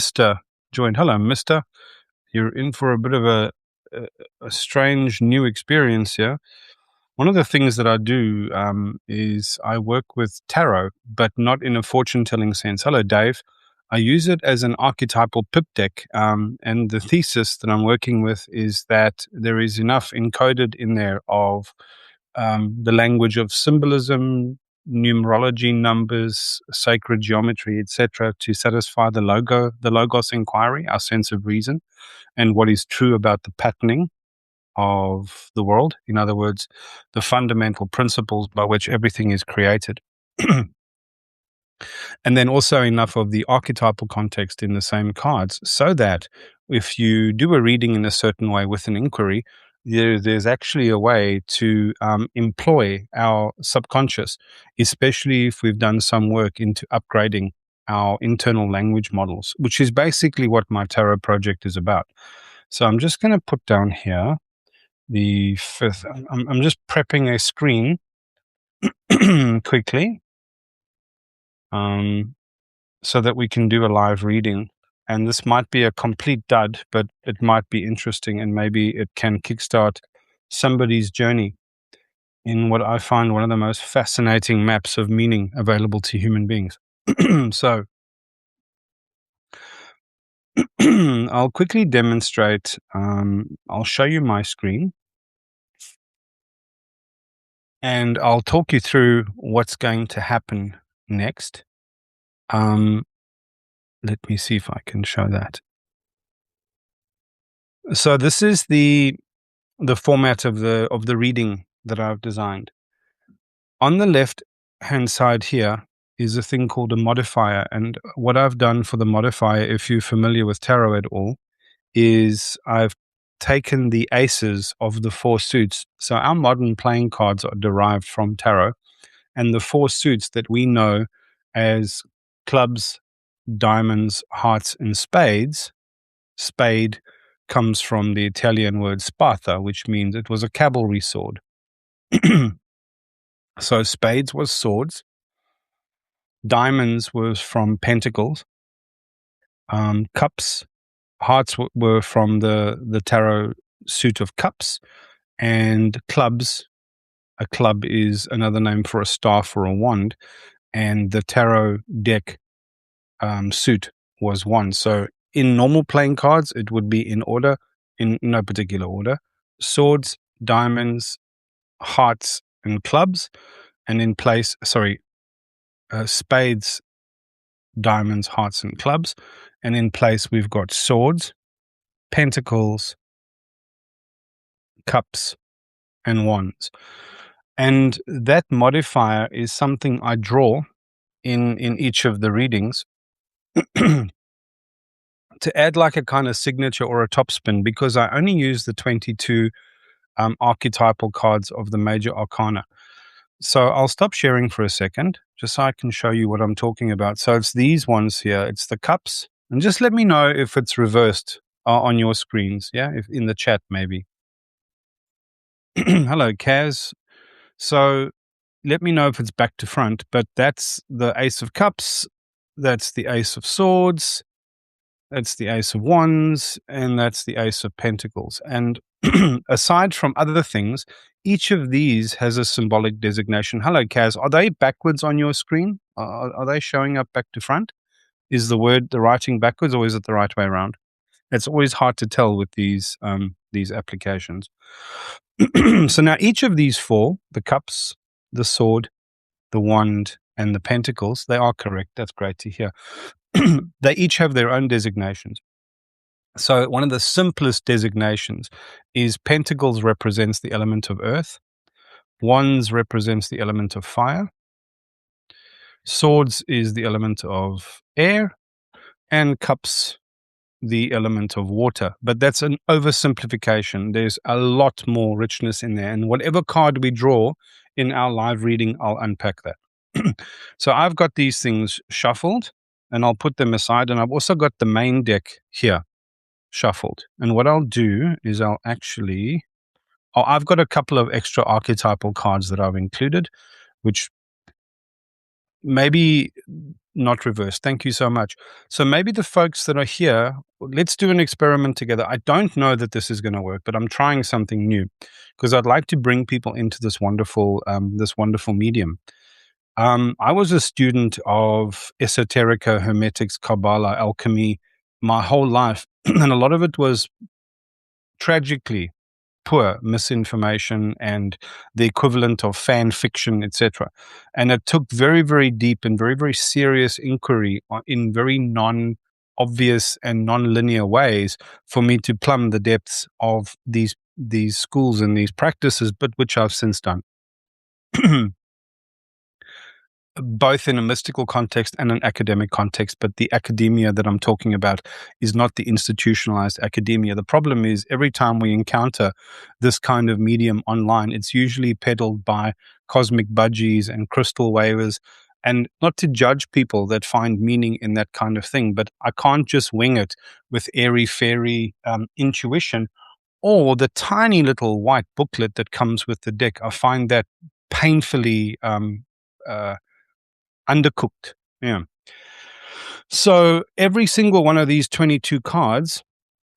Mr. joined. Hello, Mr. You're in for a bit of a, a strange new experience here. One of the things that I do is I work with tarot, but not in a fortune-telling sense. Hello, Dave. I use it as an archetypal pip deck, and the thesis that I'm working with is that there is enough encoded in there of the language of symbolism, numerology, numbers, sacred geometry, etc., to satisfy the logos inquiry, our sense of reason, and what is true about the patterning of the world. In other words, the fundamental principles by which everything is created. And then also enough of the archetypal context in the same cards, so that if you do a reading in a certain way with an inquiry, there's actually a way to employ our subconscious, especially if we've done some work into upgrading our internal language models, which is basically what my tarot project is about. So I'm just going to put down here the fifth. I'm just prepping a screen quickly. So that we can do a live reading. And this might be a complete dud, but it might be interesting, and maybe it can kickstart somebody's journey in what I find one of the most fascinating maps of meaning available to human beings. So I'll quickly demonstrate. I'll show you my screen, and I'll talk you through what's going to happen next. Let me see if I can show that. So this is the format of the reading that I've designed. On the left hand side here is a thing called a modifier, and what I've done for the modifier, if you're familiar with tarot at all, is I've taken the aces of the four suits. So our modern playing cards are derived from tarot, and the four suits that we know as clubs, diamonds, hearts, and spades. Spade comes from the Italian word spada, which means it was a cavalry sword. So spades was swords. Diamonds was from pentacles. Cups, hearts were from the tarot suit of cups. And clubs, a club is another name for a staff or a wand. And the tarot deck suit was one. So in normal playing cards, it would be in order, in no particular order: swords, diamonds, hearts, and clubs. And in place, spades, diamonds, hearts, and clubs. And in place, we've got swords, pentacles, cups, and wands. And that modifier is something I draw in each of the readings to add like a kind of signature or a topspin, because I only use the 22 archetypal cards of the major arcana. So I'll stop sharing for a second, just so I can show you what I'm talking about. So it's these ones here. It's the cups. And just let me know if it's reversed on your screens, yeah, if in the chat maybe. Hello, Kaz. So let me know if it's back to front, but that's the Ace of Cups, that's the Ace of Swords, that's the Ace of Wands, and that's the Ace of Pentacles. And aside from other things, each of these has a symbolic designation. Hello, Kaz. Are they backwards on your screen? Are they showing up back to front? Is the writing backwards, or is it the right way around? It's always hard to tell with these applications. So now each of these four, the cups, the sword, the wand, and the pentacles, they are correct. That's great to hear. They each have their own designations. So one of the simplest designations is pentacles represents the element of earth, wands represents the element of fire, swords is the element of air, and cups the element of water. But that's an oversimplification. There's a lot more richness in there, and whatever card we draw in our live reading, I'll unpack that. So I've got these things shuffled, and I'll put them aside, and I've also got the main deck here shuffled. And what I'll do is I've got a couple of extra archetypal cards that I've included, which maybe not reversed. Thank you so much. So maybe the folks that are here, let's do an experiment together. I don't know that this is going to work, but I'm trying something new because I'd like to bring people into this wonderful medium. I was a student of esoterica, hermetics, Kabbalah, alchemy my whole life, and a lot of it was tragically poor misinformation and the equivalent of fan fiction, etc. And it took very, very deep and very, very serious inquiry in very non-obvious and non-linear ways for me to plumb the depths of these schools and these practices, but which I've since done. Both in a mystical context and an academic context, but the academia that I'm talking about is not the institutionalized academia. The problem is every time we encounter this kind of medium online, it's usually peddled by cosmic budgies and crystal wavers. And not to judge people that find meaning in that kind of thing, but I can't just wing it with airy-fairy intuition or the tiny little white booklet that comes with the deck. I find that painfully undercooked. Yeah. So every single one of these 22 cards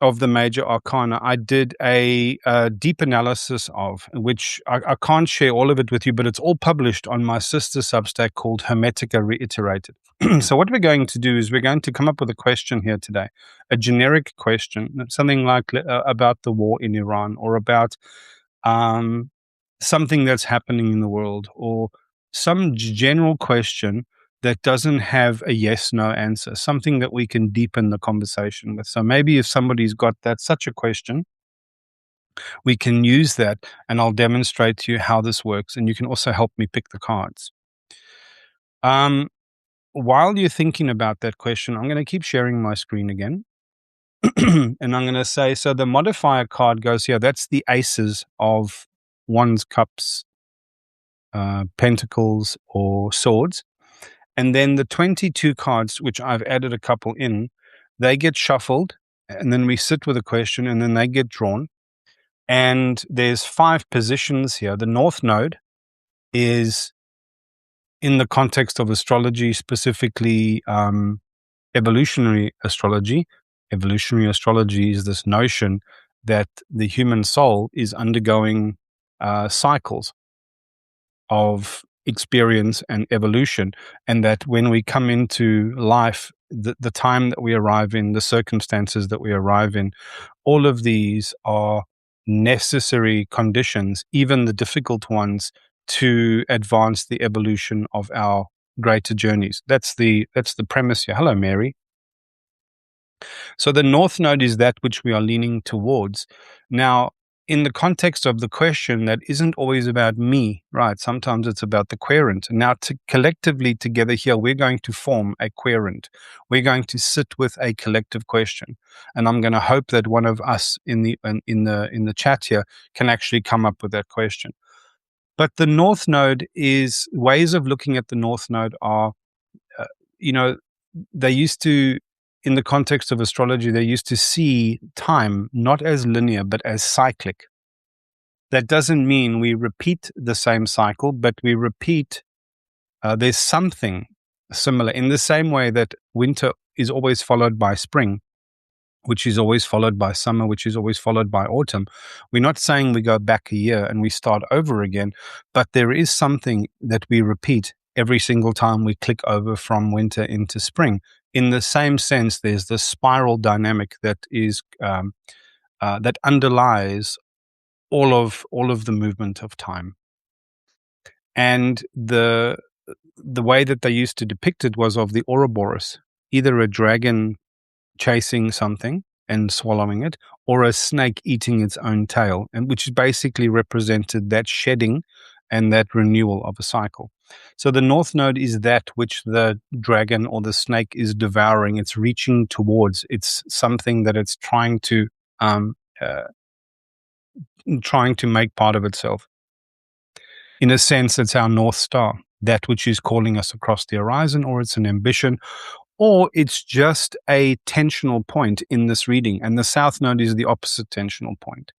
of the major arcana, I did a deep analysis of, which I can't share all of it with you, but it's all published on my sister Substack called Hermetica Reiterated. So what we're going to do is we're going to come up with a question here today, a generic question, something like about the war in Iran or about something that's happening in the world or some general question that doesn't have a yes/no answer, something that we can deepen the conversation with. So maybe if somebody's got such a question, we can use that and I'll demonstrate to you how this works. And you can also help me pick the cards. While you're thinking about that question, I'm going to keep sharing my screen again. And I'm going to say, so the modifier card goes here. That's the aces of wands, cups, pentacles, or swords. And then the 22 cards, which I've added a couple in, they get shuffled, and then we sit with a question, and then they get drawn. And there's 5 positions here. The North Node is, in the context of astrology, specifically evolutionary astrology. Evolutionary astrology is this notion that the human soul is undergoing cycles of experience and evolution, and that when we come into life, the time that we arrive in, the circumstances that we arrive in, all of these are necessary conditions, even the difficult ones, to advance the evolution of our greater journeys. That's the premise here. Hello, Mary. So the North Node is that which we are leaning towards. Now, in the context of the question, that isn't always about me, right? Sometimes it's about the querent. Now, collectively together here, we're going to form a querent. We're going to sit with a collective question, and I'm going to hope that one of us in the chat here can actually come up with that question. But the North Node is ways of looking at the North Node are, they used to, in the context of astrology, they used to see time not as linear, but as cyclic. That doesn't mean we repeat the same cycle, but we repeat, there's something similar in the same way that winter is always followed by spring, which is always followed by summer, which is always followed by autumn. We're not saying we go back a year and we start over again, but there is something that we repeat every single time we click over from winter into spring. In the same sense, there's this spiral dynamic that is that underlies all of the movement of time. And the way that they used to depict it was of the Ouroboros, either a dragon chasing something and swallowing it, or a snake eating its own tail, and which basically represented that shedding and that renewal of a cycle. So the North Node is that which the dragon or the snake is devouring. It's reaching towards. It's something that it's trying to make part of itself. In a sense, it's our North Star, that which is calling us across the horizon, or it's an ambition, or it's just a tensional point in this reading. And the South Node is the opposite tensional point.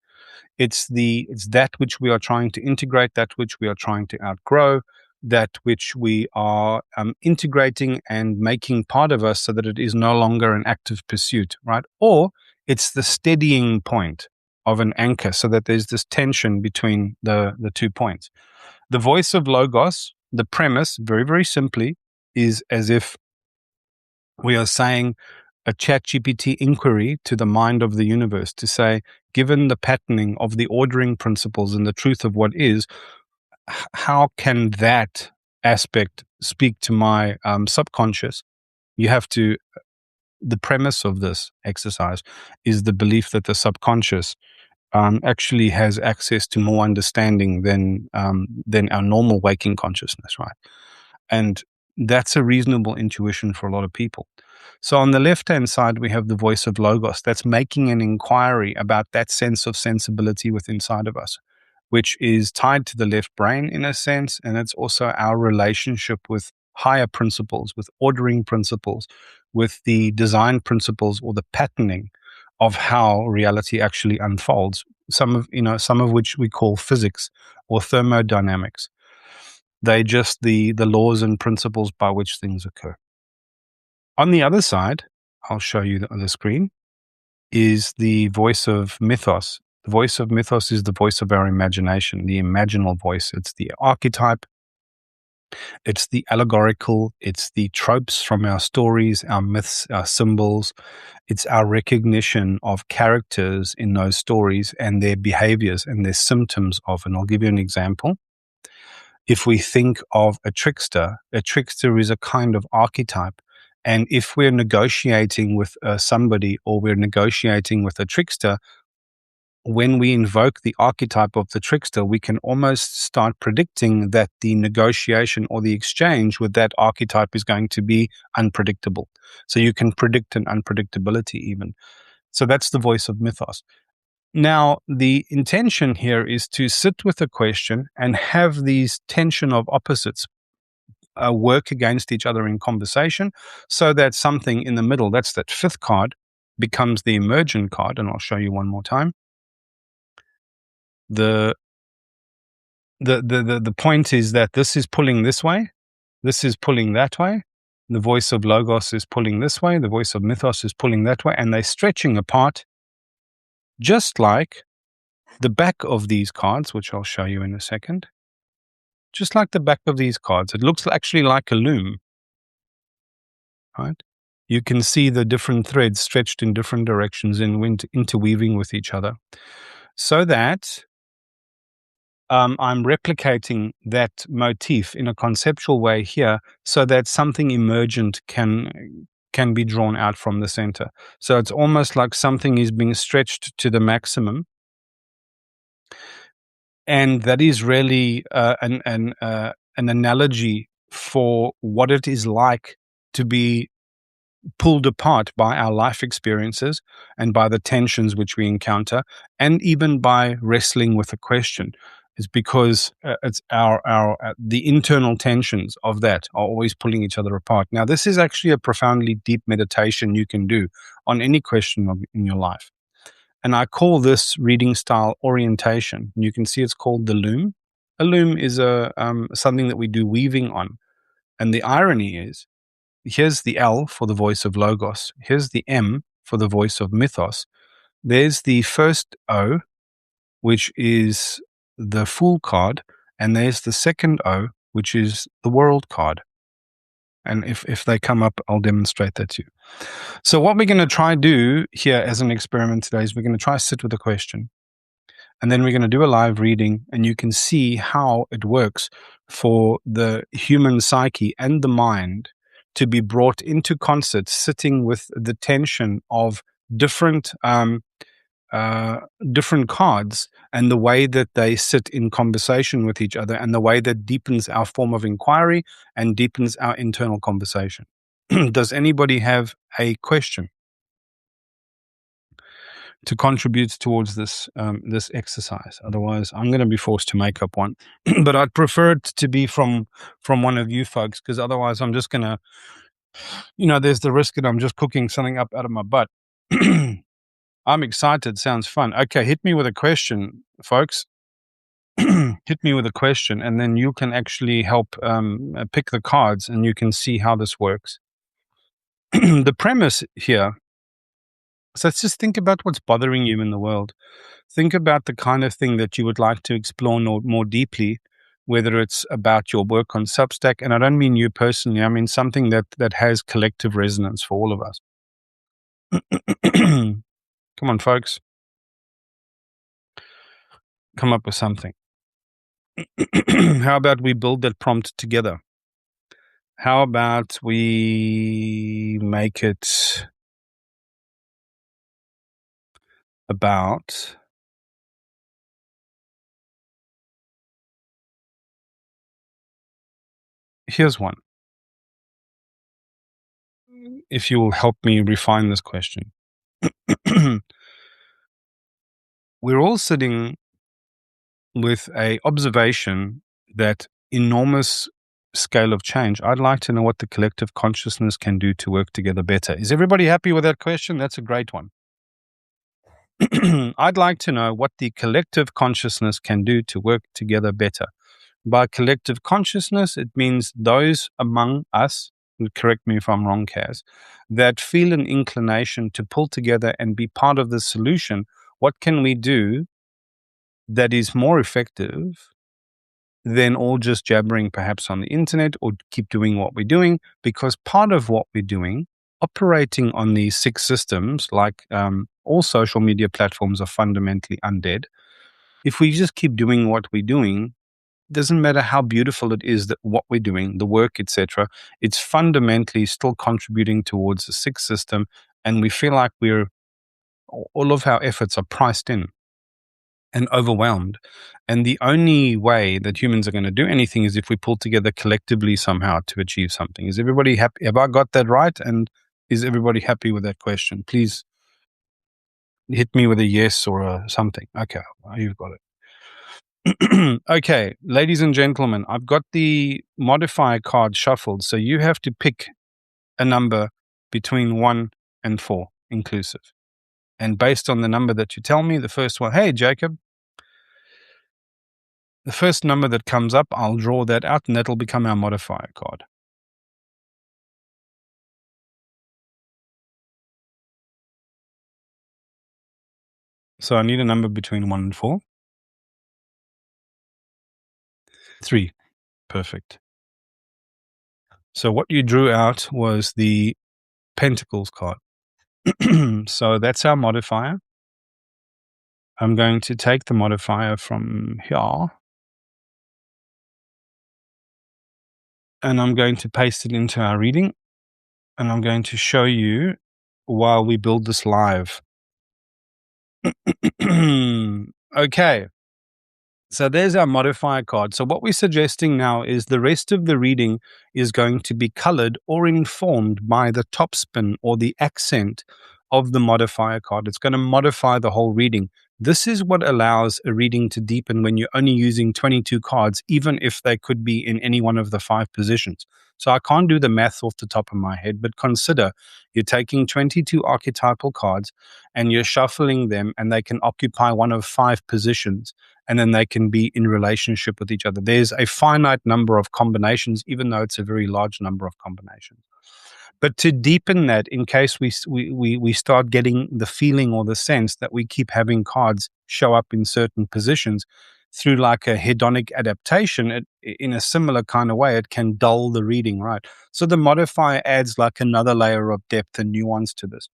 It's that which we are trying to integrate, that which we are trying to outgrow, that which we are integrating and making part of us so that it is no longer an active pursuit, right? Or it's the steadying point of an anchor so that there's this tension between the 2 points. The voice of Logos, the premise, very, very simply, is as if we are saying a ChatGPT inquiry to the mind of the universe to say, given the patterning of the ordering principles and the truth of what is, how can that aspect speak to my subconscious? You have to, the premise of this exercise is the belief that the subconscious actually has access to more understanding than our normal waking consciousness, right? And that's a reasonable intuition for a lot of people. So on the left-hand side, we have the voice of Logos that's making an inquiry about that sense of sensibility within inside of us, which is tied to the left brain in a sense. And it's also our relationship with higher principles, with ordering principles, with the design principles or the patterning of how reality actually unfolds. Some of which we call physics or thermodynamics. They just the laws and principles by which things occur. On the other side, I'll show you on the screen, is the voice of mythos. The voice of mythos is the voice of our imagination, the imaginal voice. It's the archetype, it's the allegorical, it's the tropes from our stories, our myths, our symbols. It's our recognition of characters in those stories and their behaviors and their symptoms of. And I'll give you an example. If we think of a trickster is a kind of archetype. And if we're negotiating with somebody or we're negotiating with a trickster, when we invoke the archetype of the trickster, we can almost start predicting that the negotiation or the exchange with that archetype is going to be unpredictable. So you can predict an unpredictability even. So that's the voice of mythos. Now, the intention here is to sit with a question and have these tension of opposites work against each other in conversation so that something in the middle, that's that fifth card, becomes the emergent card. And I'll show you one more time. The point is that this is pulling this way, this is pulling that way. The voice of Logos is pulling this way, the voice of Mythos is pulling that way, and they're stretching apart, just like the back of these cards, which I'll show you in a second. Just like the back of these cards, it looks actually like a loom, right? You can see the different threads stretched in different directions and interweaving with each other, so that I'm replicating that motif in a conceptual way here so that something emergent can be drawn out from the center. So it's almost like something is being stretched to the maximum. And that is really an analogy for what it is like to be pulled apart by our life experiences and by the tensions which we encounter, and even by wrestling with a question. Is because it's the internal tensions of that are always pulling each other apart. Now, this is actually a profoundly deep meditation you can do on any question in your life. And I call this reading style orientation. You can see it's called the loom. A loom is something that we do weaving on. And the irony is, here's the L for the voice of Logos. Here's the M for the voice of Mythos. There's the first O, which is the Fool card. And there's the second O, which is the World card. And if they come up, I'll demonstrate that to you. So what we're going to try do here as an experiment today is we're going to try sit with a question. And then we're going to do a live reading, and you can see how it works for the human psyche and the mind to be brought into concert, sitting with the tension of different cards and the way that they sit in conversation with each other and the way that deepens our form of inquiry and deepens our internal conversation. Does anybody have a question to contribute towards this exercise? Otherwise, I'm going to be forced to make up one. But I'd prefer it to be from one of you folks, because otherwise I'm just going to, there's the risk that I'm just cooking something up out of my butt. I'm excited. Sounds fun. Okay, hit me with a question, folks. hit me with a question, and then you can actually help pick the cards, and you can see how this works. The premise here. So let's just think about what's bothering you in the world. Think about the kind of thing that you would like to explore more deeply, whether it's about your work on Substack. And I don't mean you personally, I mean something that has collective resonance for all of us. Come on, folks. Come up with something. How about we build that prompt together? How about we make it about here's one. If you will help me refine this question. We're all sitting with a observation that enormous scale of change. I'd like to know what the collective consciousness can do to work together better. Is everybody happy with that question? That's a great one. I'd like to know what the collective consciousness can do to work together better. By collective consciousness, it means those among us, and correct me if I'm wrong, Kaz, that feel an inclination to pull together and be part of the solution. What can we do that is more effective than all just jabbering perhaps on the internet, or keep doing what we're doing? Because part of what we're doing, operating on these 6 systems, like all social media platforms are fundamentally undead. If we just keep doing what we're doing, doesn't matter how beautiful it is that what we're doing, the work, etc., it's fundamentally still contributing towards the 6 system, and we feel like all of our efforts are priced in and overwhelmed. And the only way that humans are going to do anything is if we pull together collectively somehow to achieve something. Is everybody happy? Have I got that right? And is everybody happy with that question? Please hit me with a yes or a something. Okay, you've got it. Okay, ladies and gentlemen, I've got the modifier card shuffled. So you have to pick a number between 1 and 4 inclusive. And based on the number that you tell me, the first one, hey, Jacob, the first number that comes up, I'll draw that out, and that'll become our modifier card. So I need a number between 1 and 4. 3. Perfect. So what you drew out was the Pentacles card. So that's our modifier. I'm going to take the modifier from here, and I'm going to paste it into our reading, and I'm going to show you while we build this live. Okay. So there's our modifier card. So what we're suggesting now is the rest of the reading is going to be colored or informed by the top spin or the accent of the modifier card. It's going to modify the whole reading. This is what allows a reading to deepen when you're only using 22 cards, even if they could be in any one of the 5 positions. So I can't do the math off the top of my head, but consider you're taking 22 archetypal cards and you're shuffling them, and they can occupy one of 5 positions, and then they can be in relationship with each other. There's a finite number of combinations, even though it's a very large number of combinations. But to deepen that, in case we start getting the feeling or the sense that we keep having cards show up in certain positions, through like a hedonic adaptation, in a similar kind of way, it can dull the reading, right? So the modifier adds like another layer of depth and nuance to this.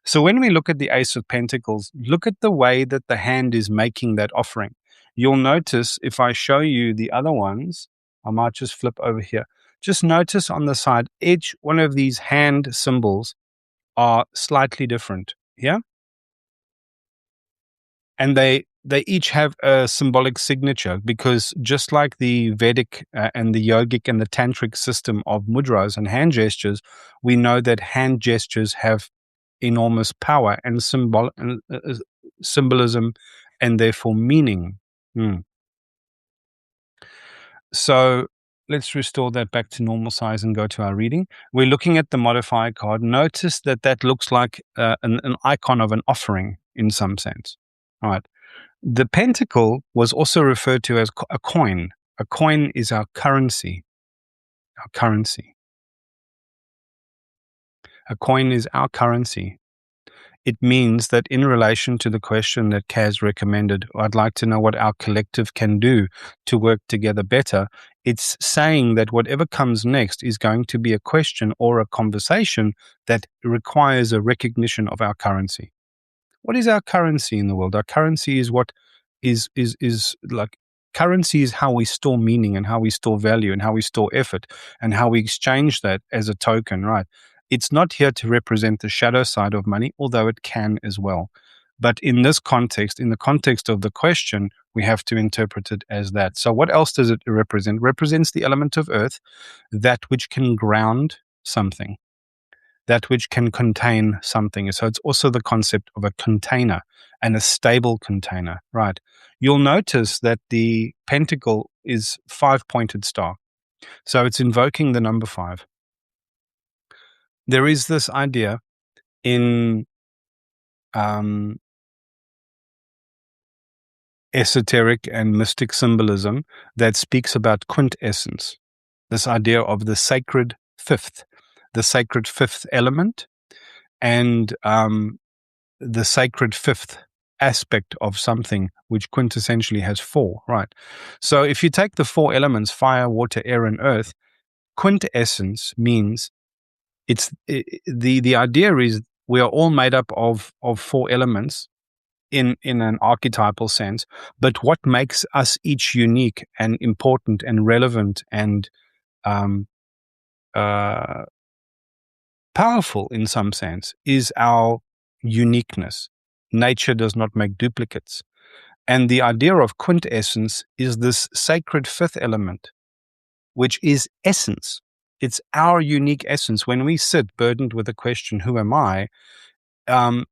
So when we look at the Ace of Pentacles, look at the way that the hand is making that offering. You'll notice if I show you the other ones, I might just flip over here. Just notice on the side, each one of these hand symbols are slightly different. Yeah. And they each have a symbolic signature, because just like the Vedic and the yogic and the tantric system of mudras and hand gestures, we know that hand gestures have enormous power and symbolism, and therefore meaning. So let's restore that back to normal size and go to our reading. We're looking at the modifier card. Notice that looks like an icon of an offering in some sense. All right. The pentacle was also referred to as a coin. A coin is our currency. Our currency. A coin is our currency. It means that in relation to the question that Kaz recommended, I'd like to know what our collective can do to work together better. It's saying that whatever comes next is going to be a question or a conversation that requires a recognition of our currency. What is our currency in the world? Our currency is what is like currency is how we store meaning and how we store value and how we store effort and how we exchange that as a token, right? It's not here to represent the shadow side of money, although it can as well. But in this context, in the context of the question, we have to interpret it as that. So what else does it represent? It represents the element of earth, that which can ground something, that which can contain something. So it's also the concept of a container and a stable container, right? You'll notice that the pentacle is 5-pointed star. So it's invoking the number 5. There is this idea in esoteric and mystic symbolism that speaks about quintessence, this idea of the sacred fifth element, and the sacred fifth aspect of something, which quintessentially has 4, right? So if you take the 4 elements, fire, water, air, and earth, quintessence means the idea is we are all made up of 4 elements in an archetypal sense, but what makes us each unique and important and relevant and powerful in some sense is our uniqueness. Nature does not make duplicates. And the idea of quintessence is this sacred 5th element, which is essence. It's our unique essence. When we sit burdened with the question, who am I?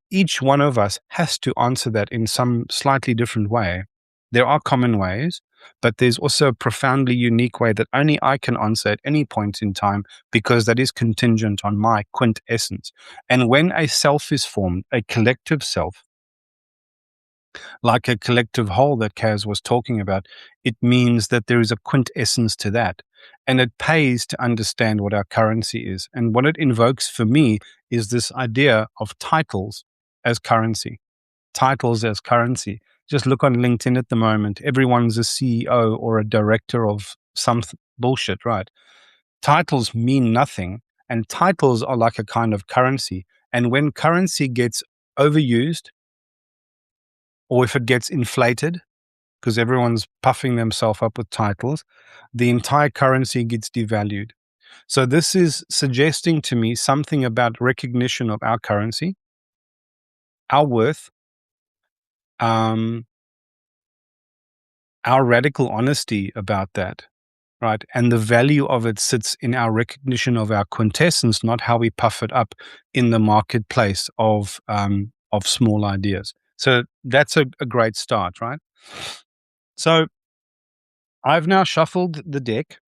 Each one of us has to answer that in some slightly different way. There are common ways, but there's also a profoundly unique way that only I can answer at any point in time, because that is contingent on my quintessence. And when a self is formed, a collective self, like a collective whole that Kaz was talking about, it means that there is a quintessence to that. And it pays to understand what our currency is. And what it invokes for me is this idea of titles as currency. Titles as currency. Just look on LinkedIn at the moment. Everyone's a CEO or a director of some bullshit, right? Titles mean nothing. And titles are like a kind of currency. And when currency gets overused, or if it gets inflated, because everyone's puffing themselves up with titles, the entire currency gets devalued. So this is suggesting to me something about recognition of our currency, our worth, our radical honesty about that, right? And the value of it sits in our recognition of our quintessence, not how we puff it up in the marketplace of small ideas. So that's a great start, right? So I've now shuffled the deck,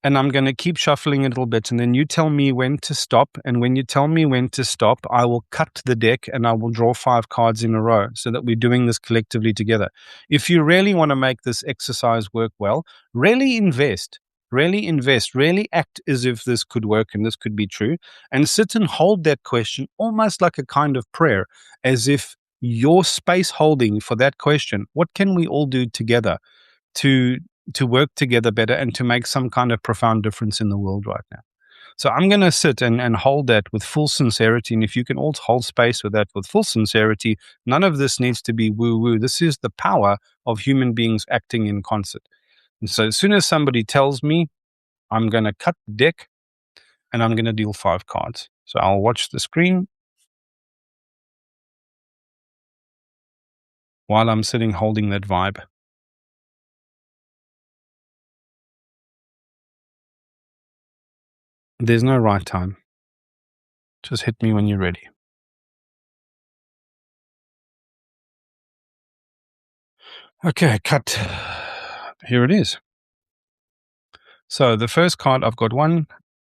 and I'm going to keep shuffling a little bit, and then you tell me when to stop. And when you tell me when to stop, I will cut the deck and I will draw 5 cards in a row so that we're doing this collectively together. If you really want to make this exercise work well, really invest, really act as if this could work and this could be true, and sit and hold that question almost like a kind of prayer, as if your space holding for that question, what can we all do together to work together better and to make some kind of profound difference in the world right now? So I'm going to sit and hold that with full sincerity. And if you can all hold space with that with full sincerity, none of this needs to be woo-woo. This is the power of human beings acting in concert. And so as soon as somebody tells me, I'm going to cut the deck and I'm going to deal 5 cards. So I'll watch the screen while I'm sitting holding that vibe. There's no right time. Just hit me when you're ready. Okay, cut. Here it is. So the first card, I've got 1,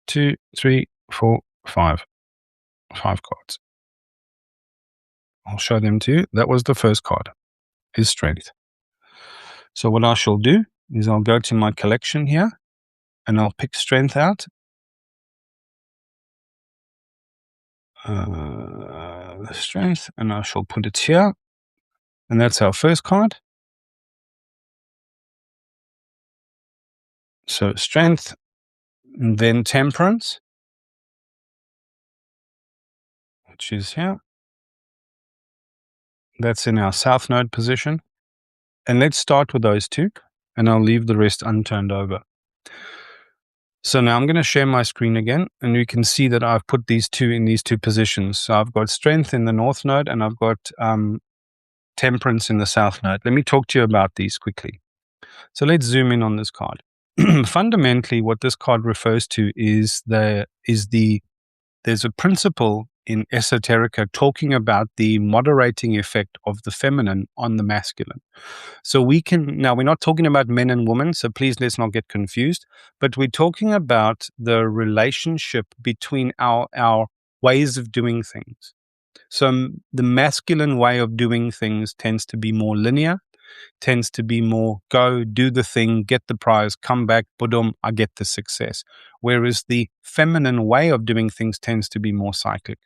2, 3, 4, 5. 5 cards. I'll show them to you. That was the first card. is strength. So what I shall do is I'll go to my collection here and I'll pick strength out. Strength, and I shall put it here. And that's our first card. So strength, and then temperance, which is here. That's in our south node position. And let's start with those two, and I'll leave the rest unturned over. So now I'm going to share my screen again, and you can see that I've put these two in these two positions. So I've got strength in the north node, and I've got temperance in the south node. Let me talk to you about these quickly. So let's zoom in on this card. Fundamentally, what this card refers to is there's a principle in esoterica talking about the moderating effect of the feminine on the masculine. So now we're not talking about men and women, so please let's not get confused, but we're talking about the relationship between our ways of doing things. So the masculine way of doing things tends to be more linear, tends to be more go, do the thing, get the prize, come back, boom, I get the success. Whereas the feminine way of doing things tends to be more cyclic.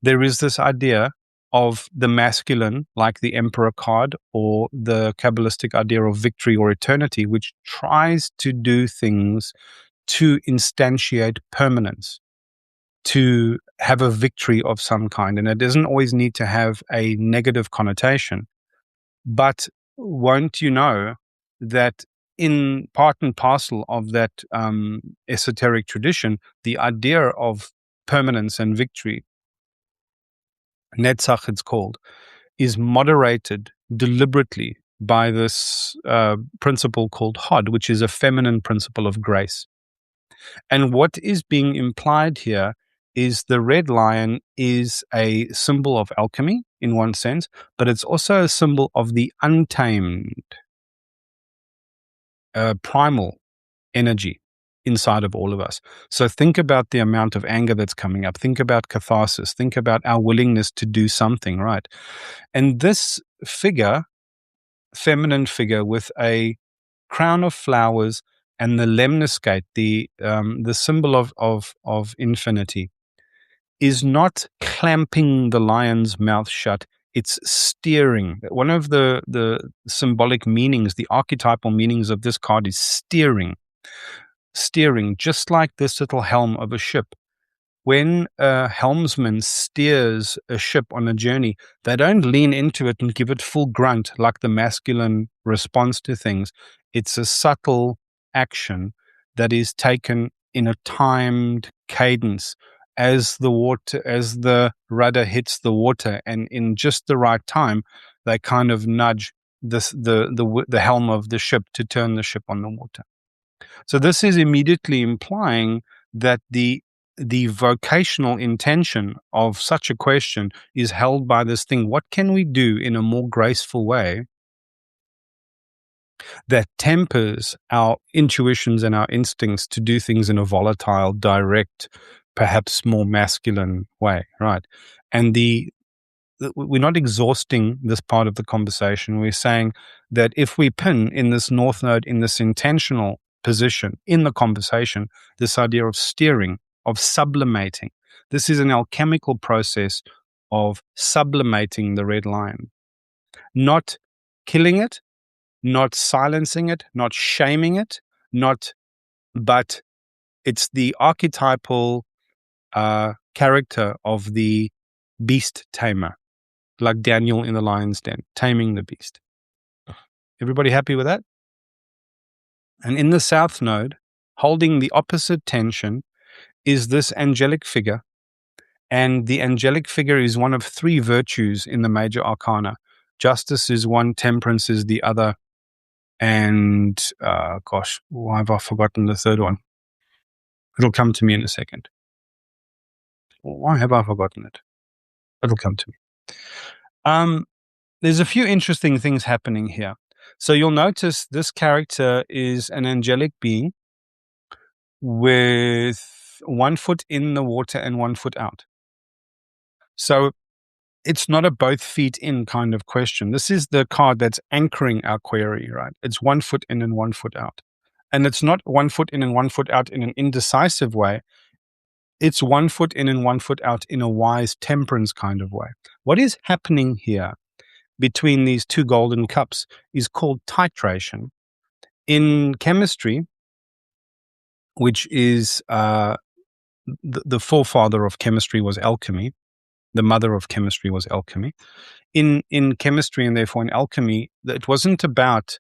There is this idea of the masculine, like the Emperor card or the Kabbalistic idea of victory or eternity, which tries to do things to instantiate permanence, to have a victory of some kind. And it doesn't always need to have a negative connotation. But won't you know that in part and parcel of that esoteric tradition, the idea of permanence and victory, Netzach it's called, is moderated deliberately by this principle called Hod, which is a feminine principle of grace. And what is being implied here is the red lion is a symbol of alchemy in one sense, but it's also a symbol of the untamed, primal energy inside of all of us. So think about the amount of anger that's coming up. Think about catharsis. Think about our willingness to do something, right? And this figure, feminine figure with a crown of flowers and the lemniscate, the symbol of infinity, is not clamping the lion's mouth shut. It's steering. One of the symbolic meanings, the archetypal meanings of this card is steering. Steering, just like this little helm of a ship. When a helmsman steers a ship on a journey, they don't lean into it and give it full grunt like the masculine response to things. It's a subtle action that is taken in a timed cadence as the rudder hits the water, and in just the right time, they kind of nudge the helm of the ship to turn the ship on the water. So this is immediately implying that the vocational intention of such a question is held by this thing. What can we do in a more graceful way that tempers our intuitions and our instincts to do things in a volatile, direct, perhaps more masculine way, right? And we're not exhausting this part of the conversation. We're saying that if we pin in this north node, in this intentional position in the conversation, this idea of steering, of sublimating, this is an alchemical process of sublimating the red lion, not killing it, not silencing it, not shaming it, but it's the archetypal character of the beast tamer, like Daniel in the lion's den, taming the beast. Everybody happy with that? And in the south node, holding the opposite tension, is this angelic figure. And the angelic figure is one of three virtues in the major arcana. Justice is one, temperance is the other, and why have I forgotten the third one? It'll come to me in a second. Why have I forgotten it? It'll come to me. There's a few interesting things happening here. So you'll notice this character is an angelic being with 1 foot in the water and 1 foot out. So it's not a both feet in kind of question. This is the card that's anchoring our query, right? It's 1 foot in and 1 foot out. And it's not 1 foot in and 1 foot out in an indecisive way. It's 1 foot in and 1 foot out in a wise temperance kind of way. What is happening here between these two golden cups is called titration. In chemistry, which is the forefather of chemistry was alchemy. The mother of chemistry was alchemy. In chemistry and therefore in alchemy, it wasn't about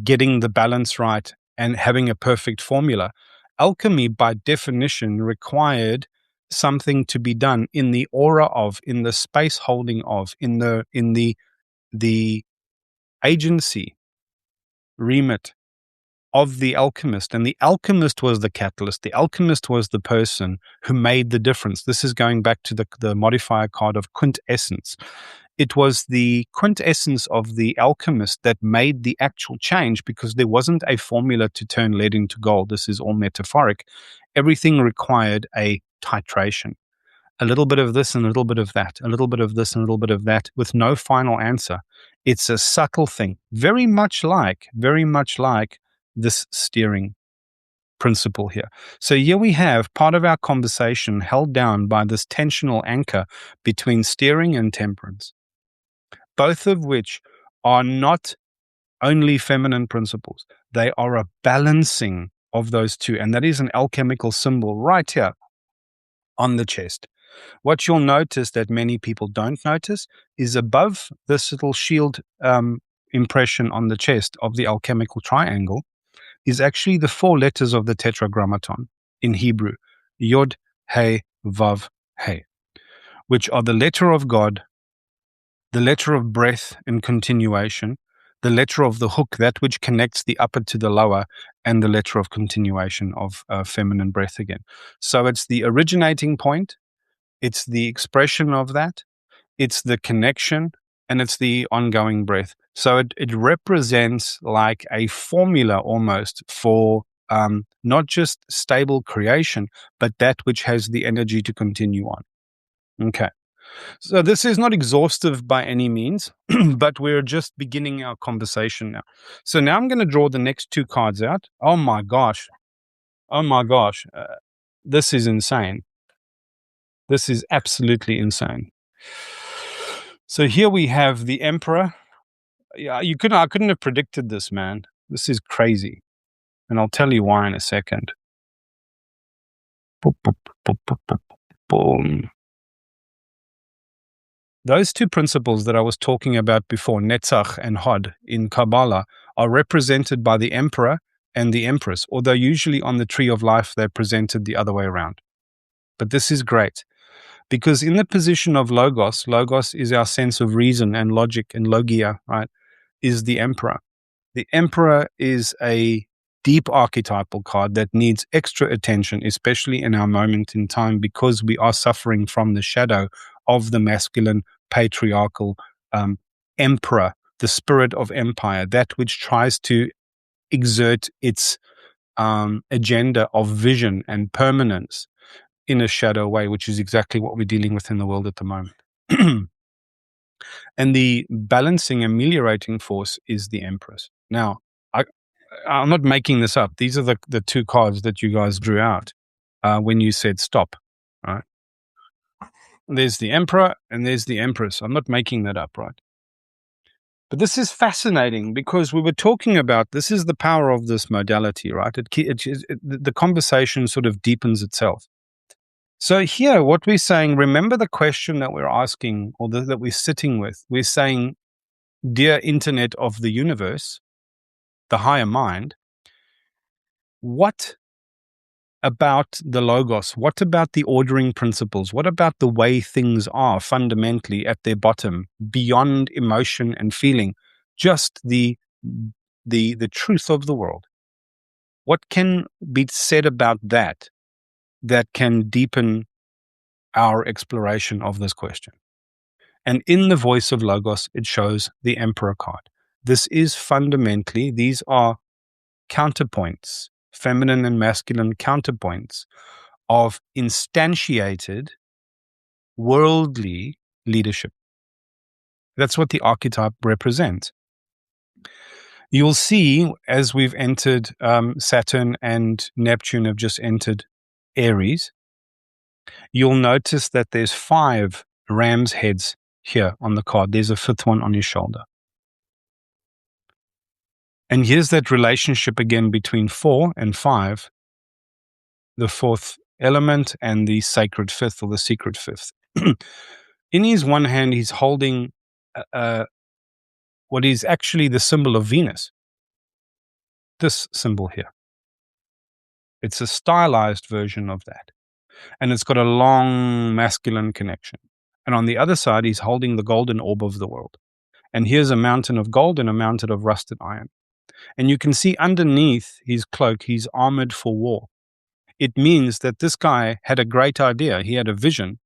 getting the balance right and having a perfect formula. Alchemy, by definition, required something to be done in the aura of, in the space holding of, in the agency remit of the alchemist. And the alchemist was the catalyst. The alchemist was the person who made the difference. This is going back to the modifier card of quintessence. It was the quintessence of the alchemist that made the actual change, because there wasn't a formula to turn lead into gold. This is all metaphoric. Everything required a titration. A little bit of this and a little bit of that, a little bit of this and a little bit of that, with no final answer. It's a subtle thing, very much like this steering principle here. So here we have part of our conversation held down by this tensional anchor between steering and temperance, both of which are not only feminine principles. They are a balancing of those two. And that is an alchemical symbol right here on the chest. What you'll notice that many people don't notice is above this little shield impression on the chest of the alchemical triangle is actually the 4 letters of the tetragrammaton in Hebrew, Yod, He, Vav, He, which are the letter of God, the letter of breath and continuation, the letter of the hook, that which connects the upper to the lower, and the letter of continuation of feminine breath again. So it's the originating point, it's the expression of that, it's the connection, and it's the ongoing breath. So it represents like a formula almost for not just stable creation, but that which has the energy to continue on. Okay. So this is not exhaustive by any means, but we're just beginning our conversation now. So now I'm going to draw the next 2 cards out. Oh my gosh. Oh my gosh. This is insane. This is absolutely insane. So here we have the Emperor. Yeah, I couldn't have predicted this, man. This is crazy. And I'll tell you why in a second. Boom. Those 2 principles that I was talking about before, Netzach and Hod in Kabbalah, are represented by the Emperor and the Empress, although usually on the Tree of Life they're presented the other way around. But this is great, because in the position of Logos, Logos is our sense of reason and logic, and Logia, right, is the Emperor. The Emperor is a deep archetypal card that needs extra attention, especially in our moment in time, because we are suffering from the shadow of the masculine patriarchal emperor, the spirit of empire, that which tries to exert its agenda of vision and permanence in a shadow way, which is exactly what we're dealing with in the world at the moment. And the balancing, ameliorating force is the Empress. Now, I'm not making this up. These are the 2 cards that you guys drew out when you said stop. Right? There's the Emperor and there's the Empress. I'm not making that up, right? But this is fascinating, because we were talking about, this is the power of this modality, right? The conversation sort of deepens itself. So here, what we're saying, remember the question that we're asking, or that we're sitting with. We're saying, dear Internet of the universe, the higher mind, what about the Logos? What about the ordering principles? What about the way things are fundamentally at their bottom, beyond emotion and feeling, just the truth of the world? What can be said about that can deepen our exploration of this question? And in the voice of Logos, it shows the Emperor card. This is fundamentally, these are counterpoints, feminine and masculine counterpoints of instantiated, worldly, leadership. That's what the archetype represents. You'll see as we've entered Saturn and Neptune have just entered Aries, you'll notice that there's 5 ram's heads here on the card. There's a 5th one on his shoulder. And here's that relationship again between 4 and 5, the 4th element and the sacred 5th or the secret 5th. In his one hand, he's holding what is actually the symbol of Venus. This symbol here. It's a stylized version of that. And it's got a long masculine connection. And on the other side, he's holding the golden orb of the world. And here's a mountain of gold and a mountain of rusted iron. And you can see underneath his cloak, he's armored for war. It means that this guy had a great idea. He had a vision.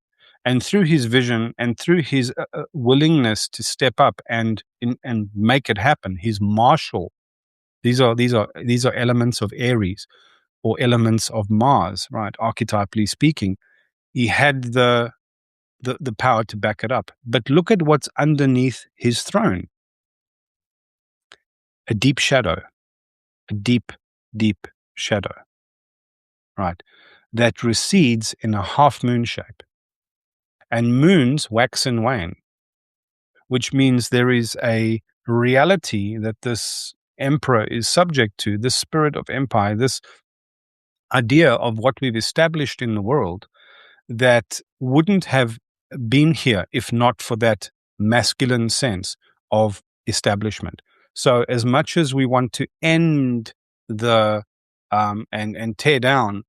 And through his vision and through his willingness to step up and make it happen, his martial, these are elements of Aries or elements of Mars, right? Archetypally speaking, he had the power to back it up. But look at what's underneath his throne. A deep shadow, a deep, deep shadow, right? That recedes in a half moon shape. And moons wax and wane, which means there is a reality that this emperor is subject to, this spirit of empire, this idea of what we've established in the world that wouldn't have been here if not for that masculine sense of establishment. So as much as we want to end the and tear down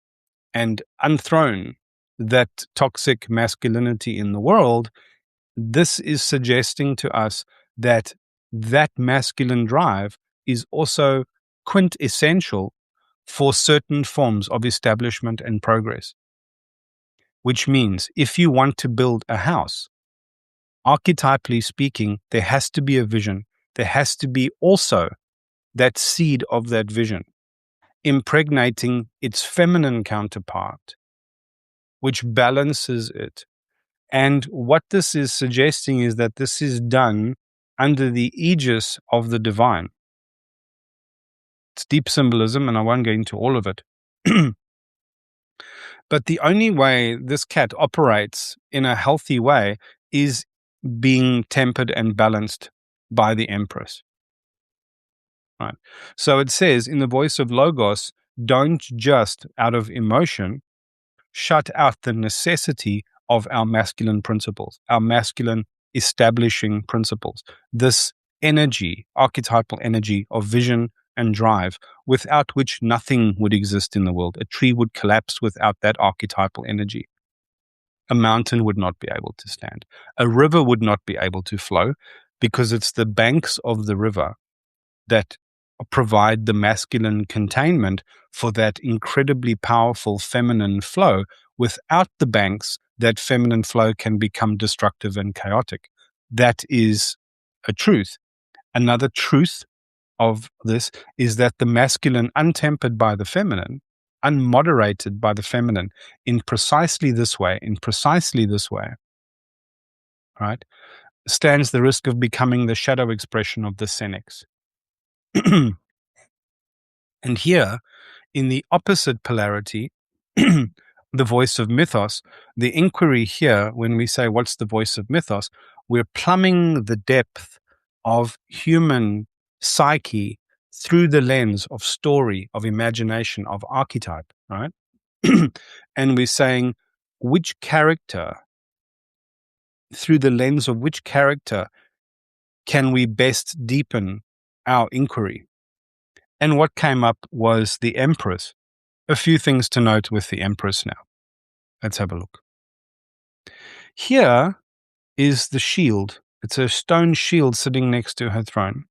and unthrone that toxic masculinity in the world, this is suggesting to us that that masculine drive is also quintessential for certain forms of establishment and progress. Which means if you want to build a house, archetypally speaking, there has to be a vision. There has to be also that seed of that vision impregnating its feminine counterpart, which balances it. And what this is suggesting is that this is done under the aegis of the divine. It's deep symbolism, and I won't go into all of it. But the only way this cat operates in a healthy way is being tempered and balanced by the Empress. Right. So it says in the voice of Logos, don't just out of emotion shut out the necessity of our masculine principles, our masculine establishing principles. This energy, archetypal energy of vision and drive, without which nothing would exist in the world. A tree would collapse without that archetypal energy. A mountain would not be able to stand. A river would not be able to flow because it's the banks of the river that provide the masculine containment for that incredibly powerful feminine flow. Without the banks, that feminine flow can become destructive and chaotic. That is a truth. Another truth of this is that the masculine, untempered by the feminine, unmoderated by the feminine, in precisely this way, right, stands the risk of becoming the shadow expression of the senex. And here, in the opposite polarity, the voice of mythos, the inquiry here, when we say, what's the voice of mythos, we're plumbing the depth of human psyche through the lens of story, of imagination, of archetype, right? And we're saying, which character, through the lens of which character can we best deepen our inquiry? And what came up was the Empress. A few things to note with the Empress now. Let's have a look. Here is the shield. It's a stone shield sitting next to her throne.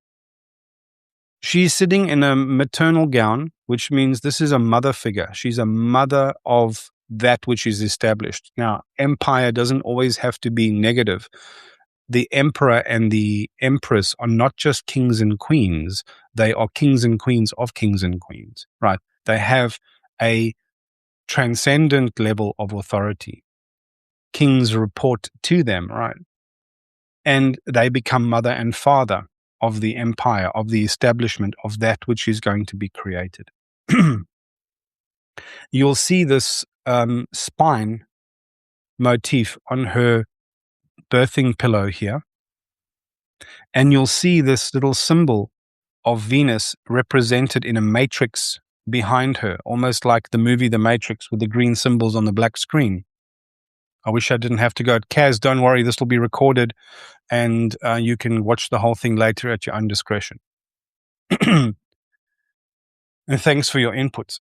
She's sitting in a maternal gown, which means this is a mother figure. She's a mother of that which is established. Now, empire doesn't always have to be negative. The emperor and the empress are not just kings and queens. They are kings and queens of kings and queens, right? They have a transcendent level of authority. Kings report to them, right? and they become mother and father of the empire, of the establishment of that which is going to be created. You'll see this spine motif on her birthing pillow here, and you'll see this little symbol of Venus represented in a matrix behind her, almost like the movie The Matrix with the green symbols on the black screen. I wish I didn't have to go. Kaz, don't worry, this will be recorded, and you can watch the whole thing later at your own discretion. And thanks for your inputs.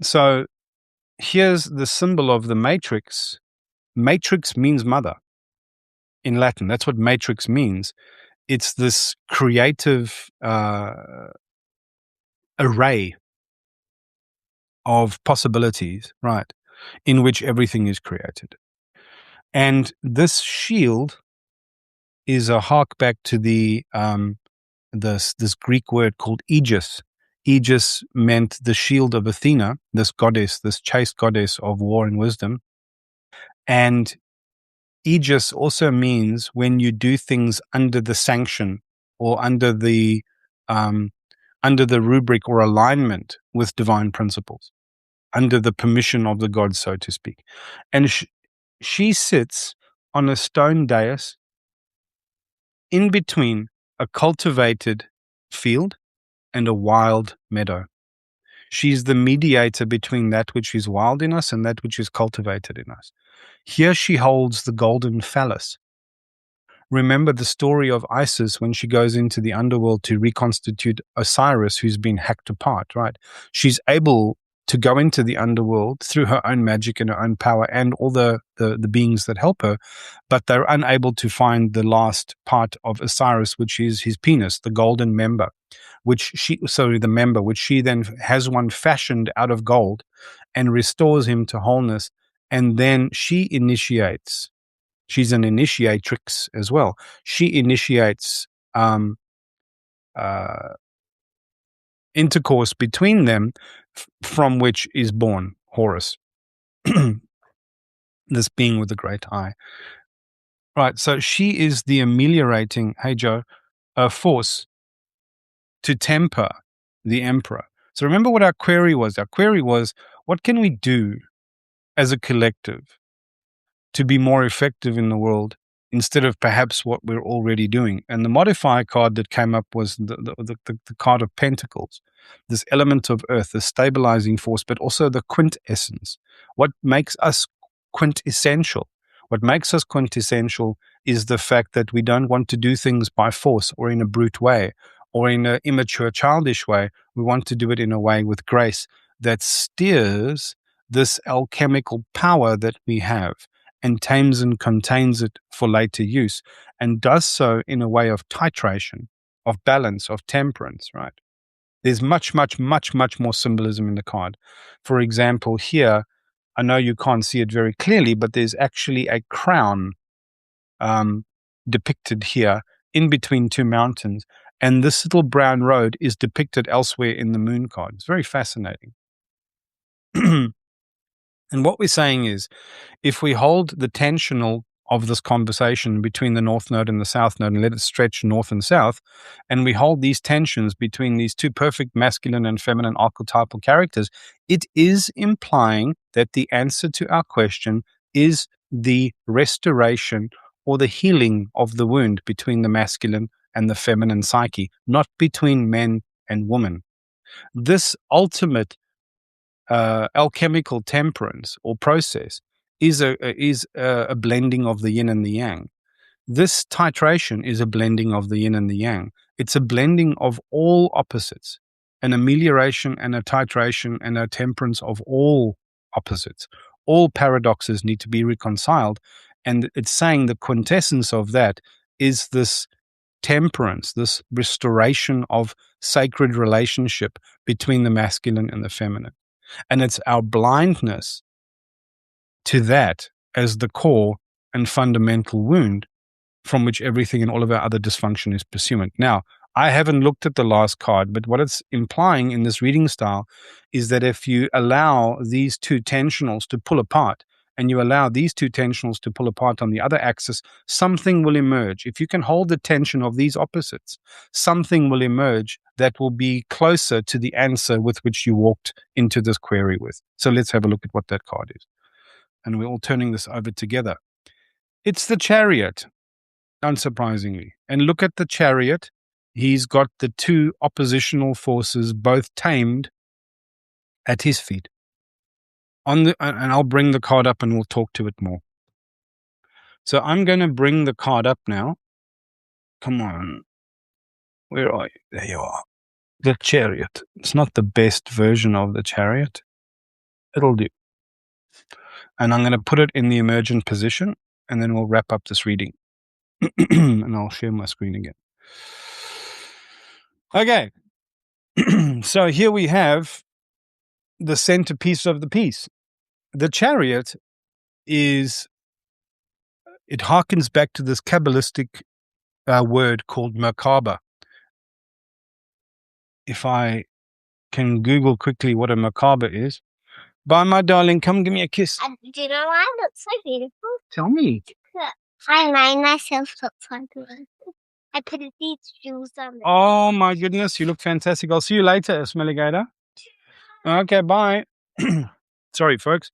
So here's the symbol of the matrix. Matrix means mother in Latin. That's what matrix means. It's this creative array of possibilities, right, in which everything is created. And this shield is a hark back to the this Greek word called aegis. Aegis meant the shield of Athena, this goddess, this chaste goddess of war and wisdom. And aegis also means when you do things under the sanction or under the rubric or alignment with divine principles, under the permission of the gods, so to speak. And she sits on a stone dais in between a cultivated field and a wild meadow. She's the mediator between that which is wild in us and that which is cultivated in us. Here she holds the golden phallus. Remember the story of Isis when she goes into the underworld to reconstitute Osiris, who's been hacked apart, right? She's able to go into the underworld through her own magic and her own power and all the beings that help her, but they're unable to find the last part of Osiris, which is his penis, the golden member, which she then has one fashioned out of gold and restores him to wholeness. And then she initiates. She's an initiatrix as well. She initiates intercourse between them, from which is born Horus, this being with the great eye. Right, so she is the ameliorating, hey Joe, force to temper the emperor. So remember what our query was. Our query was, what can we do as a collective to be more effective in the world instead of perhaps what we're already doing? And the modifier card that came up was the card of pentacles, this element of earth, the stabilizing force, but also the quintessence. What makes us quintessential? What makes us quintessential is the fact that we don't want to do things by force or in a brute way or in an immature, childish way. We want to do it in a way with grace that steers this alchemical power that we have and tames and contains it for later use, and does so in a way of titration, of balance, of temperance, right? There's much, much, much, much more symbolism in the card. For example, here, I know you can't see it very clearly, but there's actually a crown depicted here in between two mountains. And this little brown road is depicted elsewhere in the moon card. It's very fascinating. And what we're saying is, if we hold the tensional of this conversation between the north node and the south node and let it stretch north and south, and we hold these tensions between these two perfect masculine and feminine archetypal characters, it is implying that the answer to our question is the restoration or the healing of the wound between the masculine and the feminine psyche, not between men and women. This ultimate alchemical temperance or process is a blending of the yin and the yang. This titration is a blending of the yin and the yang. It's a blending of all opposites, an amelioration and a titration and a temperance of all opposites. All paradoxes need to be reconciled, and it's saying the quintessence of that is this temperance, this restoration of sacred relationship between the masculine and the feminine. And it's our blindness to that as the core and fundamental wound from which everything and all of our other dysfunction is pursuant. Now, I haven't looked at the last card, but what it's implying in this reading style is that if you allow these two tensionals to pull apart and you allow these two tensionals to pull apart on the other axis, something will emerge. If you can hold the tension of these opposites, something will emerge that will be closer to the answer with which you walked into this query with. So let's have a look at what that card is. And we're all turning this over together. It's the Chariot, unsurprisingly. And look at the Chariot. He's got the two oppositional forces both tamed at his feet. And I'll bring the card up and we'll talk to it more. So I'm going to bring the card up now. Come on. Where are you? There you are. The Chariot. It's not the best version of the Chariot. It'll do. And I'm going to put it in the emergent position, and then we'll wrap up this reading. And I'll share my screen again. Okay. So here we have the centerpiece of the piece. The Chariot it harkens back to this Kabbalistic word called Merkaba. If I can Google quickly what a Merkaba is. Bye, my darling. Come give me a kiss. Do you know why I look so beautiful? Tell me. I made myself look so good. I put these shoes on. Oh, my goodness. You look fantastic. I'll see you later, Smelly Gator. Okay, bye. Sorry, folks.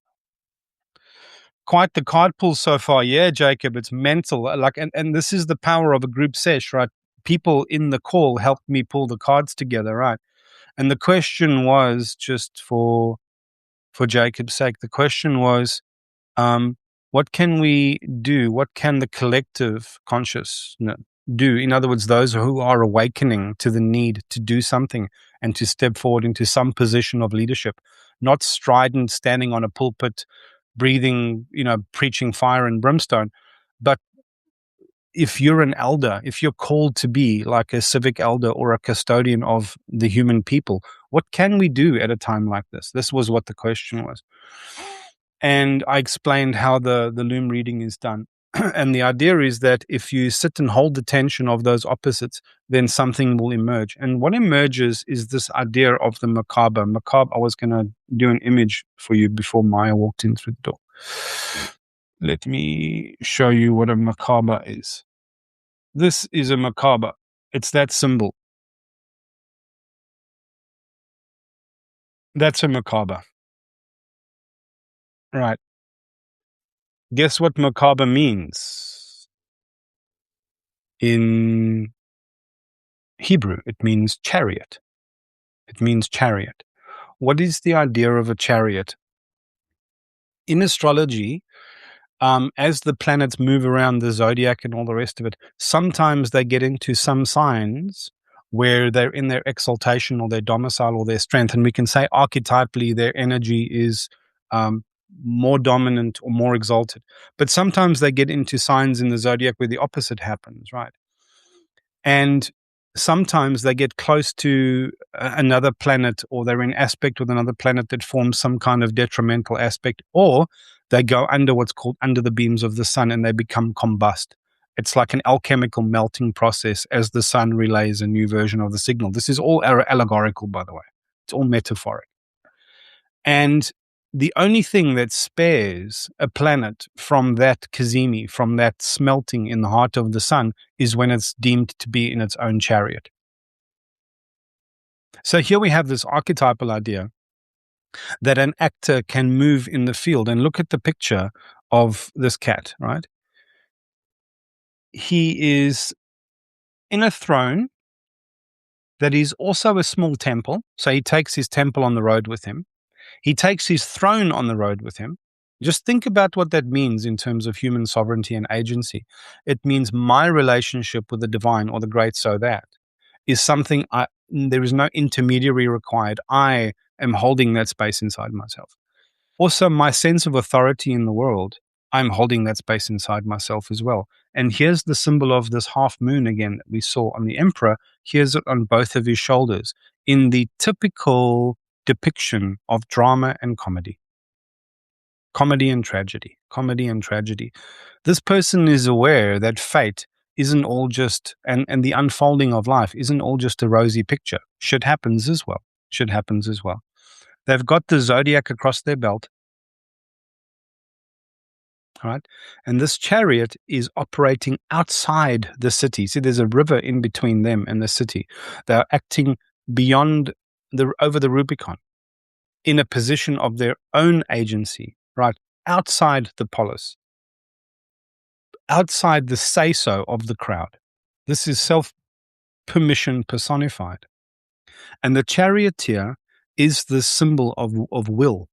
Quite the card pull so far. Yeah, Jacob, it's mental. And this is the power of a group sesh, right? People in the call helped me pull the cards together, right? And the question was, just for Jacob's sake, the question was, what can we do? What can the collective consciousness do? In other words, those who are awakening to the need to do something and to step forward into some position of leadership, not strident, standing on a pulpit, breathing, preaching fire and brimstone. But if you're an elder, if you're called to be like a civic elder or a custodian of the human people, what can we do at a time like this? This was what the question was. And I explained how the Loom reading is done. And the idea is that if you sit and hold the tension of those opposites, then something will emerge. And what emerges is this idea of the Merkaba. I was going to do an image for you before Maya walked in through the door. Let me show you what a Merkaba is. This is a Merkaba. It's that symbol. That's a Merkaba. Right. Guess what Merkaba means? In Hebrew, it means chariot. It means chariot. What is the idea of a chariot? In astrology, as the planets move around the zodiac and all the rest of it, sometimes they get into some signs where they're in their exaltation or their domicile or their strength. And we can say archetypally their energy is more dominant or more exalted. But sometimes they get into signs in the zodiac where the opposite happens, right? And sometimes they get close to another planet, or they're in aspect with another planet that forms some kind of detrimental aspect, or they go under what's called under the beams of the sun and they become combust. It's like an alchemical melting process as the sun relays a new version of the signal. This is all allegorical, by the way. It's all metaphoric. And the only thing that spares a planet from that kazemi, from that smelting in the heart of the sun, is when it's deemed to be in its own chariot. So here we have this archetypal idea that an actor can move in the field. And look at the picture of this cat, right? He is in a throne that is also a small temple. So he takes his temple on the road with him. He takes his throne on the road with him. Just think about what that means in terms of human sovereignty and agency. It means my relationship with the divine or the great so that is something there is no intermediary required. I am holding that space inside myself. Also, my sense of authority in the world, I'm holding that space inside myself as well. And here's the symbol of this half moon again that we saw on the emperor. Here's it on both of his shoulders in the typical depiction of drama and comedy. Comedy and tragedy. Comedy and tragedy. This person is aware that fate isn't all just, and the unfolding of life isn't all just a rosy picture. Shit happens as well. Shit happens as well. They've got the zodiac across their belt. right? And this chariot is operating outside the city. See, there's a river in between them and the city. They're acting beyond over the Rubicon in a position of their own agency, right? Outside the polis, outside the say-so of the crowd. This is self-permission personified. And the charioteer is the symbol of will,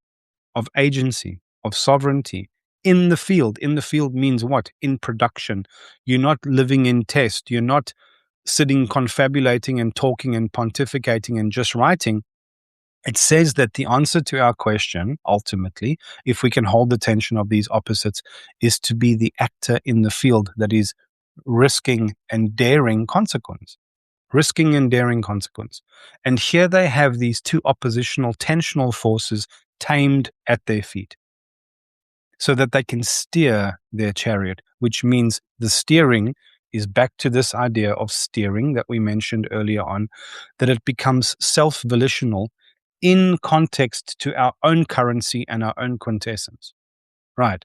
of agency, of sovereignty in the field. In the field means what? In production. You're not living in test. You're not sitting confabulating and talking and pontificating and just writing. It says that the answer to our question, ultimately, if we can hold the tension of these opposites, is to be the actor in the field that is risking and daring consequence. Risking and daring consequence. And here they have these two oppositional, tensional forces tamed at their feet so that they can steer their chariot, which means the steering is back to this idea of steering that we mentioned earlier on, that it becomes self-volitional in context to our own currency and our own quintessence. Right.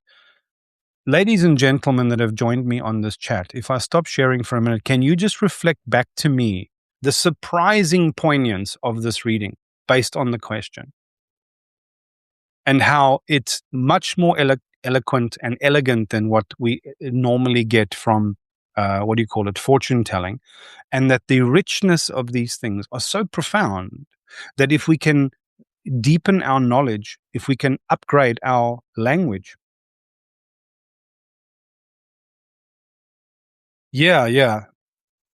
Ladies and gentlemen that have joined me on this chat, if I stop sharing for a minute, can you just reflect back to me the surprising poignance of this reading based on the question and how it's much more eloquent and elegant than what we normally get from, what do you call it, fortune telling, and that the richness of these things are so profound that if we can deepen our knowledge, if we can upgrade our language. Yeah.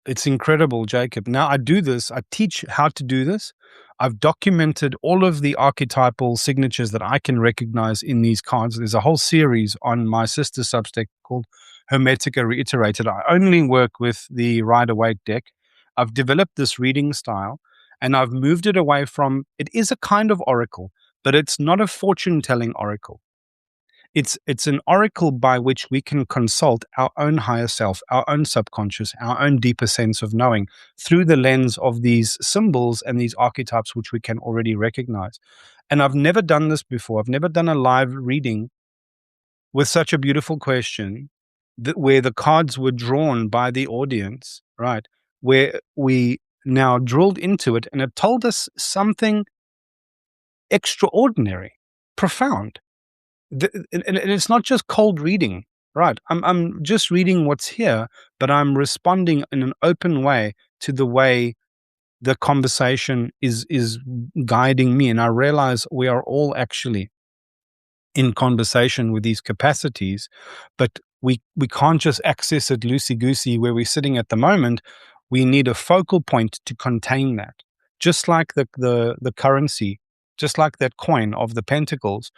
It's incredible, Jacob. Now I do this, I teach how to do this. I've documented all of the archetypal signatures that I can recognize in these cards. There's a whole series on my sister Substack called Hermetica Reiterated. I only work with the Rider-Waite deck. I've developed this reading style and I've moved it away from, it is a kind of oracle, but it's not a fortune-telling oracle. It's an oracle by which we can consult our own higher self, our own subconscious, our own deeper sense of knowing through the lens of these symbols and these archetypes which we can already recognize. And I've never done this before. I've never done a live reading with such a beautiful question where the cards were drawn by the audience, right? Where we now drilled into it and it told us something extraordinary, profound. And it's not just cold reading, right? I'm just reading what's here, but I'm responding in an open way to the way the conversation is guiding me. And I realize we are all actually in conversation with these capacities, but we can't just access it loosey-goosey where we're sitting at the moment. We need a focal point to contain that. Just like the currency, just like that coin of the pentacles.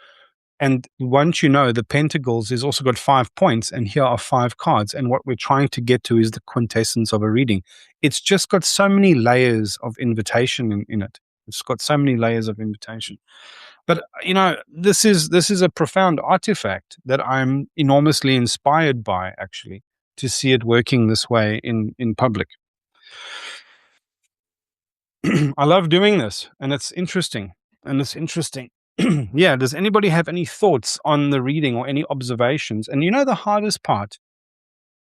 And once you know the pentacles has also got 5 points, and here are 5 cards. And what we're trying to get to is the quintessence of a reading. It's just got so many layers of invitation in it. It's got so many layers of invitation. But this is a profound artifact that I'm enormously inspired by, actually, to see it working this way in public. I love doing this, and it's interesting. Yeah, does anybody have any thoughts on the reading or any observations? And the hardest part,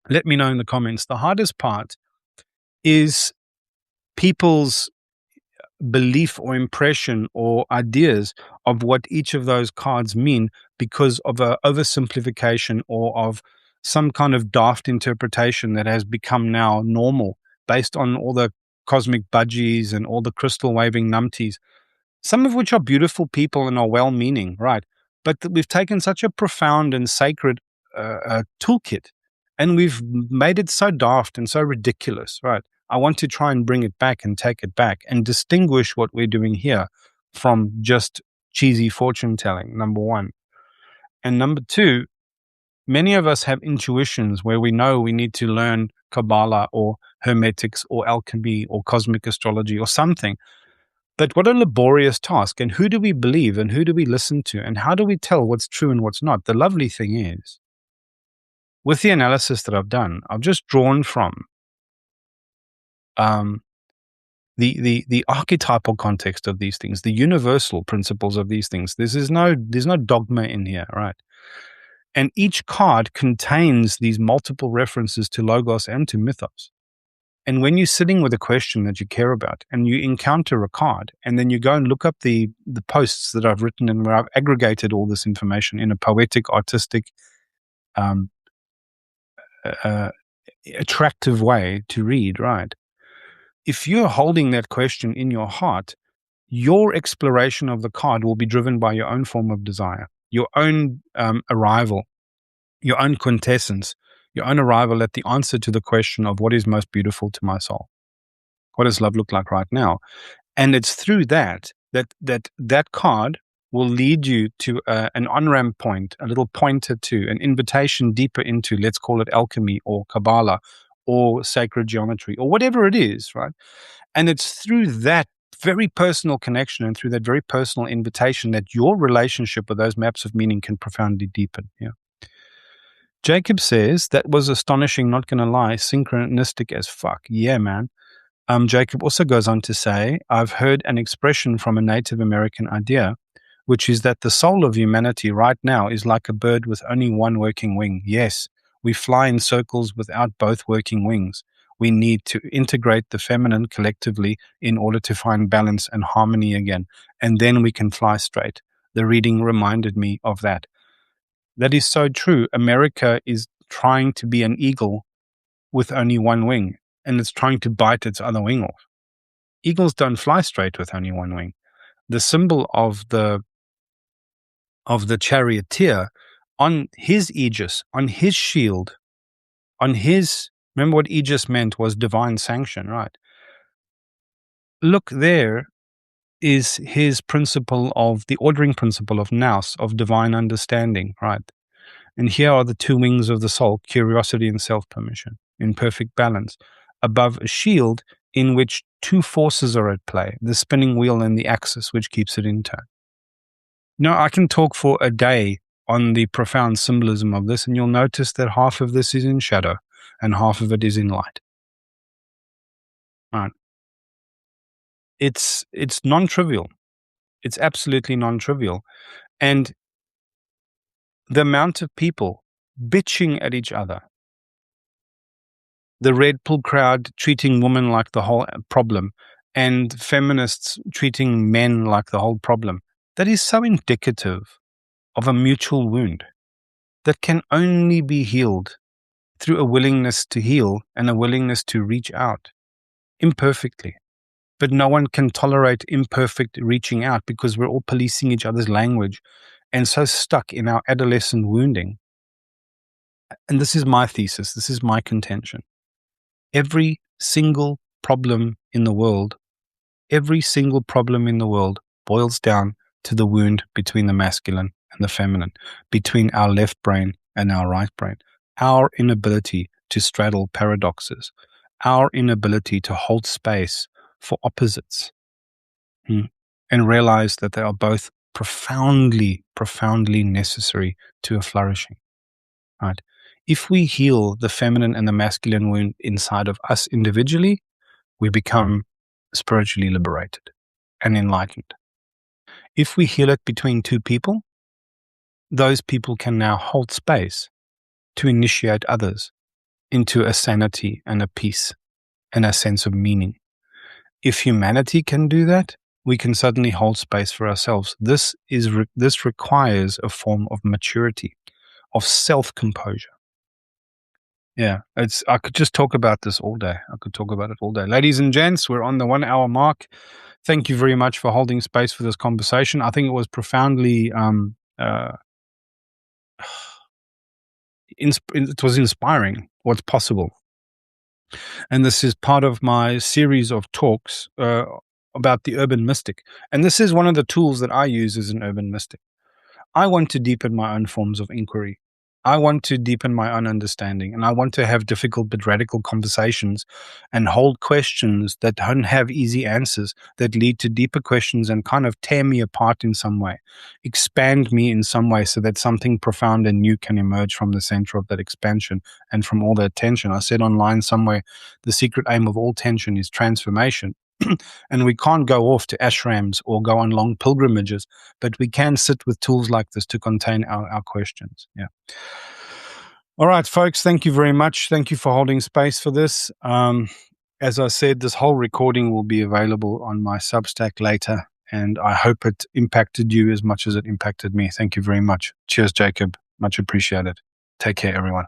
let me know in the comments, the hardest part is people's belief or impression or ideas of what each of those cards mean because of a oversimplification or of some kind of daft interpretation that has become now normal based on all the cosmic budgies and all the crystal waving numpties, some of which are beautiful people and are well-meaning, right? But we've taken such a profound and sacred toolkit and we've made it so daft and so ridiculous, right? I want to try and bring it back and take it back and distinguish what we're doing here from just cheesy fortune telling, number one. And number two, many of us have intuitions where we know we need to learn Kabbalah or Hermetics or alchemy or cosmic astrology or something. But what a laborious task. And who do we believe and who do we listen to? And how do we tell what's true and what's not? The lovely thing is, with the analysis that I've done, I've just drawn from the archetypal context of these things, the universal principles of these things. There's no dogma in here, right? And each card contains these multiple references to logos and to mythos. And when you're sitting with a question that you care about and you encounter a card, and then you go and look up the posts that I've written and where I've aggregated all this information in a poetic, artistic, um, attractive way to read, right? If you're holding that question in your heart, your exploration of the card will be driven by your own form of desire, your own arrival, your own quintessence, your own arrival at the answer to the question of what is most beautiful to my soul. What does love look like right now? And it's through that card will lead you to an on-ramp point, a little pointer to an invitation deeper into, let's call it alchemy or Kabbalah or sacred geometry or whatever it is, right? And it's through that very personal connection and through that very personal invitation that your relationship with those maps of meaning can profoundly deepen. Yeah. Jacob says, that was astonishing, not going to lie, synchronistic as fuck. Yeah, man. Jacob also goes on to say, I've heard an expression from a Native American idea, which is that the soul of humanity right now is like a bird with only one working wing. Yes, we fly in circles without both working wings. We need to integrate the feminine collectively in order to find balance and harmony again, and then we can fly straight. The reading reminded me of that. That is so true. America is trying to be an eagle with only one wing, and it's trying to bite its other wing off. Eagles don't fly straight with only one wing. The symbol of the charioteer on his aegis, on his shield, on his, remember what aegis meant was divine sanction, right? Look, there is his principle of the ordering principle of nous, of divine understanding, right? And here are the two wings of the soul, curiosity and self-permission, in perfect balance, above a shield in which two forces are at play, the spinning wheel and the axis, which keeps it in turn. Now, I can talk for a day on the profound symbolism of this, and you'll notice that half of this is in shadow and half of it is in light. Right. It's non-trivial. It's absolutely non-trivial. And the amount of people bitching at each other, the red pill crowd treating women like the whole problem, and feminists treating men like the whole problem, that is so indicative of a mutual wound that can only be healed through a willingness to heal and a willingness to reach out imperfectly. But no one can tolerate imperfect reaching out because we're all policing each other's language and so stuck in our adolescent wounding. And this is my thesis. This is my contention. Every single problem in the world boils down to the wound between the masculine and the feminine, between our left brain and our right brain. Our inability to straddle paradoxes, our inability to hold space for opposites, and realize that they are both profoundly, profoundly necessary to a flourishing. Right? If we heal the feminine and the masculine wound inside of us individually, we become spiritually liberated and enlightened. If we heal it between two people, those people can now hold space to initiate others into a sanity and a peace and a sense of meaning. If humanity can do that, we can suddenly hold space for ourselves. This requires a form of maturity, of self-composure. Yeah, I could just talk about this all day. I could talk about it all day. Ladies and gents, we're on the 1 hour mark. Thank you very much for holding space for this conversation. I think it was profoundly, it was inspiring what's possible. And this is part of my series of talks about the urban mystic. And this is one of the tools that I use as an urban mystic. I want to deepen my own forms of inquiry. I want to deepen my own understanding, and I want to have difficult but radical conversations and hold questions that don't have easy answers, that lead to deeper questions and kind of tear me apart in some way, expand me in some way so that something profound and new can emerge from the center of that expansion and from all that tension. I said online somewhere, the secret aim of all tension is transformation. And we can't go off to ashrams or go on long pilgrimages, but we can sit with tools like this to contain our questions. Yeah. All right, folks, thank you very much. Thank you for holding space for this. As I said, this whole recording will be available on my Substack later, and I hope it impacted you as much as it impacted me. Thank you very much. Cheers, Jacob. Much appreciated. Take care, everyone.